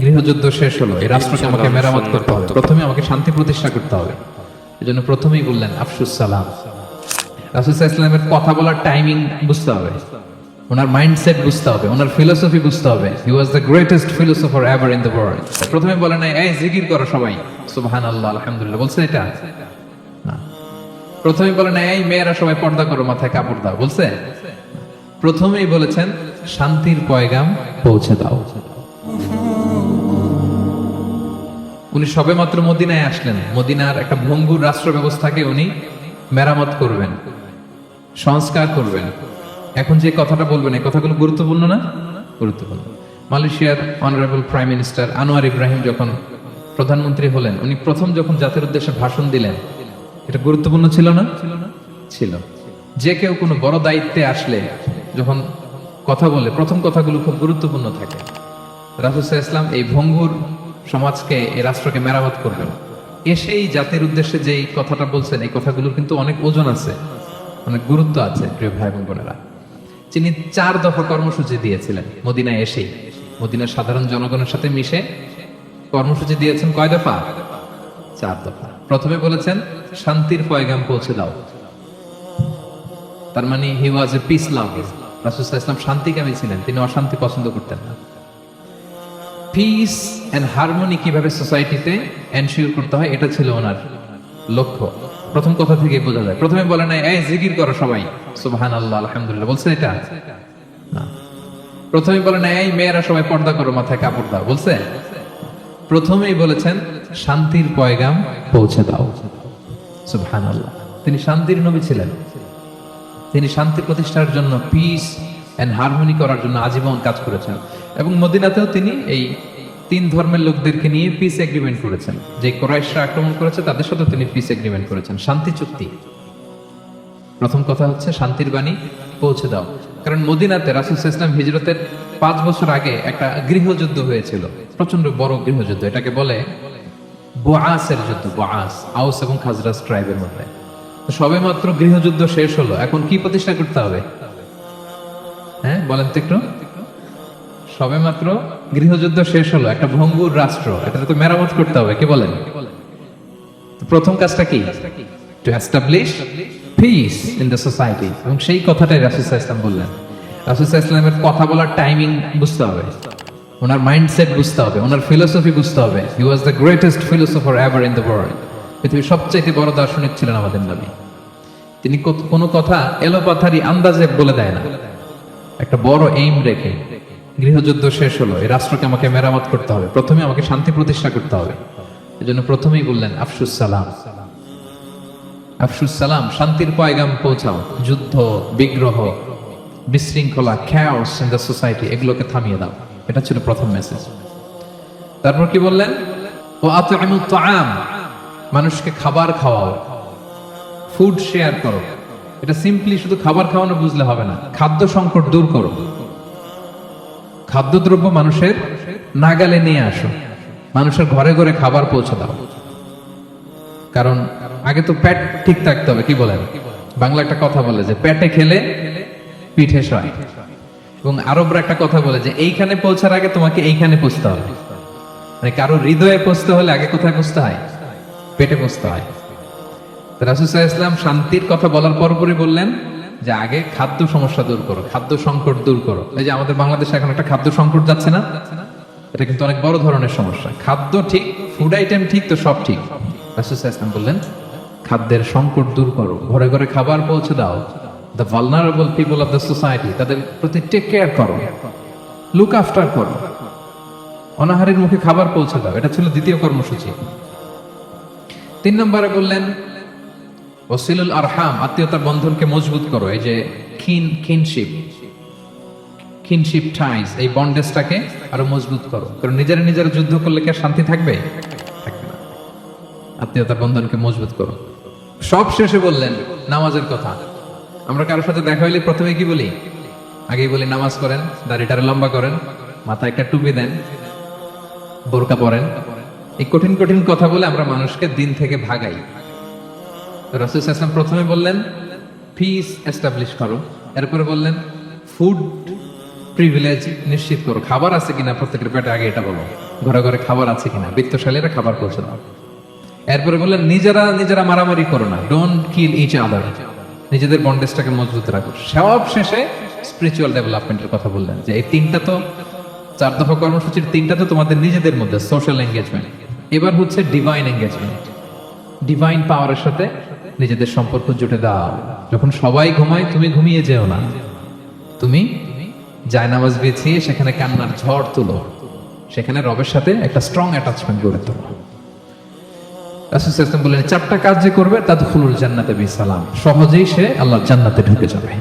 গৃহযুদ্ধ শেষ হলো, এই রাষ্ট্রকে আমাকে মেরামত করতে হবে, প্রথমে আমাকে শান্তি প্রতিষ্ঠা করতে হবে। এজন্য প্রথমেই বললেন আফসুস সালাম। রাসূল সাল্লাল্লাহু আলাইহি ওয়াসাল্লামের কথা বলার টাইমিং বুঝতে হবে, ওনার মাইন্ডসেট বুঝতে হবে, ওনার ফিলোসফি বুঝতে হবে। He was the greatest philosopher ever in the world. প্রথমে বলে নাই এই জিকির করো সবাই সুবহানাল্লাহ আলহামদুলিল্লাহ, বলছে এটা না। প্রথমে বলে নাই এই মেয়েরা সবাই পর্দা করো, মাথায় কাপড় দাও, বলছে? প্রথমেই বলেছেন শান্তির পয়গাম পৌঁছে দাও। উনি সবেমাত্র মদিনায় আসলেন, মদিনার একটা ভঙ্গুর রাষ্ট্র ব্যবস্থাকে উনি মেরামত করবেন, সংস্কার করবেন। এখন যে কথাটা বলবেন এই কথাগুলো গুরুত্বপূর্ণ না? গুরুত্বপূর্ণ। মালয়েশিয়ার honourable prime minister Anwar Ibrahim যখন প্রধানমন্ত্রী হলেন, উনি প্রথম যখন জাতির উদ্দেশ্যে ভাষণ দিলেন, এটা গুরুত্বপূর্ণ ছিল না? ছিল। যে কেউ কোনো বড় দায়িত্বে আসলে যখন কথা বলে প্রথম কথাগুলো খুব গুরুত্বপূর্ণ থাকে। রাসূল সাল্লাল্লাহু আলাইহি ওয়াসাল্লাম এই ভঙ্গুর সমাজকে, এই রাষ্ট্রকে মেরামত করবেন, এসেই জাতির উদ্দেশ্যে যে কথাটা বলছেন এই কথাগুলোর কিন্তু অনেক ওজন আছে, অনেক গুরুত্ব আছে। প্রিয় ভাই বোন বোনেরা, তিনি 4 দফা কর্মসূচি দিয়েছিলেন মদিনায় এসেই, মদিনার সাধারণ জনগণের সাথে মিশে কর্মসূচি দিয়েছেন। কয় দফা? 4 দফা। প্রথমে বলেছেন শান্তির পয়গাম পৌঁছে দাও। তার মানে হি ওয়াজ এ পিস লাভার। রাসূল সাল্লাল্লাহু আলাইহি ওয়াসাল্লাম শান্তিকামী ছিলেন, তিনি অশান্তি পছন্দ করতেন না। পিস এন্ড হারমোনি কিভাবে সোসাইটিতে এনশিওর করতে হয় এটা ছিল ওনার লক্ষ্য। প্রথম কথা থেকে বোঝা যায়। প্রথমে বলে নাই এই জিকির করো সবাই সুবহানাল্লাহ আলহামদুলিল্লাহ, বলছে এটা না। প্রথমে বলে নাই এই মেয়েরা সবাই পর্দা করো, মাথায় কাপড় দাও, বলছে? প্রথমেই বলেছেন শান্তির পয়গাম পৌঁছে দাও। সুবহানাল্লাহ। তিনি শান্তির নবী ছিলেন, তিনি শান্তি প্রতিষ্ঠার জন্য, পিস এন্ড হারমোনি করার জন্য আজীবন কাজ করেছেন। এবং মদিনাতেও তিনি এই 3 ধর্মের লোকদেরকে নিয়ে পিস এগ্রিমেন্ট করেছেন। যে কুরাইশরা আক্রমণ করেছে তাদের সাথে তিনি পিস এগ্রিমেন্ট করেছেন, শান্তি চুক্তি। প্রথম কথা হচ্ছে শান্তির বাণী পৌঁছে দাও। কারণ মদিনাতে রাসূল সাল্লাল্লাহু আলাইহি ওয়াসাল্লাম হিজরতের 5 বছর আগে একটা গৃহযুদ্ধ হয়েছিল, প্রচন্ড বড় গৃহযুদ্ধ। এটাকে বলে বুআসের যুদ্ধ। বুআস আউস এবং খাজরাজ ট্রাইবের মধ্যে। সবেমাত্র গৃহযুদ্ধ শেষ হলো, এখন কি প্রতিষ্ঠা করতে হবে? হ্যাঁ বলেন তো একটু। সবেমাত্র গৃহযুদ্ধ শেষ হলো, একটা ভঙ্গুর রাষ্ট্র, এটা তো মেরামত করতে হবে। কি বলেন? প্রথম কাজটা কি? To establish piece in the society. এবং সেই কথাটাই রাসূল সাল্লাল্লাহু আলাইহি ওয়াসাল্লাম বললেন। রাসূল সাল্লাল্লাহু আলাইহি ওয়াসাল্লামের কথা বলার টাইমিং বুঝতে হবে, ওনার মাইন্ডসেট বুঝতে হবে, ওনার ফিলোসফি বুঝতে হবে। He was the greatest philosopher ever in the world. পৃথিবীর সবচেয়ে বড় দার্শনিক ছিলেন আমাদের নবী। তিনি কোনো কথা এলোপাথারি আন্দাজে বলে দেয় না, একটা বড় এইম রেখে। গৃহযুদ্ধ শেষ হলো, এই রাষ্ট্রকে আমাকে মেরামত করতে হবে, প্রথমে আমাকে শান্তি প্রতিষ্ঠা করতে হবে। এজন্য প্রথমেই বললেন আফসুস সালাম। আফসুস সালাম, শান্তির পয়গাম পৌঁছাও। যুদ্ধ, বিগ্রহ, বিশৃঙ্খলা, chaos in the society, এগুলোকে থামিয়ে দাও। এটা ছিল প্রথম মেসেজ। তারপর কি বললেন? ও আতইমুত তাআম, মানুষকে খাবার খাওয়াও, ফুড শেয়ার করো। এটা সিম্পলি শুধু খাবার খাওয়ানো বুঝলে হবে না, খাদ্য সংকট দূর করো। খাদ্যদ্রব্য মানুষের নাগালে নিয়ে আসো, মানুষের ঘরে ঘরে খাবার পৌঁছে দাও। কারণ আগে তো পেট ঠিক থাকতে হবে। কি বলেন? বাংলা একটা কথা বলে যে পেটে খেলে পিঠে সয়। এবং আরবরা একটা কথা বলে যে এইখানে পৌঁছার আগে তোমাকে এইখানে পৌঁছতে হবে। মানে কারো হৃদয়ে পৌঁছতে হলে আগে কোথায় পৌঁছতে হয়? পেটে পৌঁছতে হয়। রাসূল সাল্লাল্লাহু আলাইহি ওয়াসাল্লাম শান্তির কথা বলার পরপরই বললেন যে আগে খাদ্য সমস্যা দূর করো, খাদ্য সংকট দূর করো। এই যে আমাদের বাংলাদেশে এখন একটা খাদ্য সংকট যাচ্ছে না, এটা কিন্তু অনেক বড় ধরনের সমস্যা। খাদ্য ঠিক, ফুড আইটেম ঠিক, তো সব ঠিক। রাসূল সাল্লাল্লাহু আলাইহি ওয়াসাল্লাম বললেন খাদ্যের সংকট দূর করো, ঘরে ঘরে খাবার পৌঁছে দাও। The vulnerable people of the society, তাদের প্রতি টেক কেয়ার করো, লুক আফটার করো, অনাহারের মুখে খাবার পৌঁছে দাও। এটা ছিল দ্বিতীয় কর্মসূচি। 3 নম্বরে বললেন ওয়াসিলুল আরহাম, আত্মীয়তার বন্ধনকে মজবুত করো। এই যে কিনশিপ টাইজ, এই বন্ডেজটাকে আরো মজবুত করো। কারণ নিজেরা যুদ্ধ করলে কি আর শান্তি থাকবে? থাকবে না। আত্মীয়তার বন্ধনকে মজবুত করো। সব শেষে বললেন নামাজের কথা। আমরা কারোর সাথে দেখা হইলে প্রথমে কি বলি? আগেই বলি নামাজ পড়েন, দাড়িটারে লম্বা করেন, মাথায় একটা টুপি দেন, বোরকা পরেন। এই কঠিন কঠিন কথা বলে আমরা মানুষকে দিন থেকে ভাগাই। রাসূল সাল্লাল্লাহু আলাইহি ওয়াসাল্লাম প্রথমে বললেন পিস এস্টাবলিশ করো, এরপরে বললেন ফুড প্রিভিলেজ নিশ্চিত করো, খাবার আছে কিনা প্রত্যেকের পেটে, আগে এটা বলো। ঘরে ঘরে খাবার আছে কিনা, বিত্তশালীরা খাবার পৌঁছে দাও। এরপরে বললেন নিজেরা নিজেরা মারামারি করো না, ডোন্ট কিল ইচ আদার, নিজেদের বন্ডেজটাকে মজবুত রাখো। সব শেষে স্পিরিচুয়াল ডেভেলপমেন্টের কথা বললেন, যে এই তিনটা তো 4 দফা কর্মসূচির তিনটা তো তোমাদের নিজেদের মধ্যে সোশ্যাল এঙ্গেজমেন্ট, এবার হচ্ছে ডিভাইন এঙ্গেজমেন্ট। ডিভাইন পাওয়ারের সাথে নিজেদের সম্পর্ক জুটে দাও। যখন সবাই ঘুমায় তুমি ঘুমিয়ে যেও না, তুমি জায়নামাজ বিছিয়ে সেখানে কান্নার ঝড় তুলো, সেখানে রবের সাথে একটা স্ট্রং অ্যাটাচমেন্ট গড়ে তোলো। রাসূল সাল্লাল্লাহু আলাইহি ওয়াসাল্লাম বললেন 4টা কাজ যে করবে তাদখুলুল জান্নাতা বিসালাম, সহজেই সে আল্লাহর জান্নাতে ঢুকে যাবে।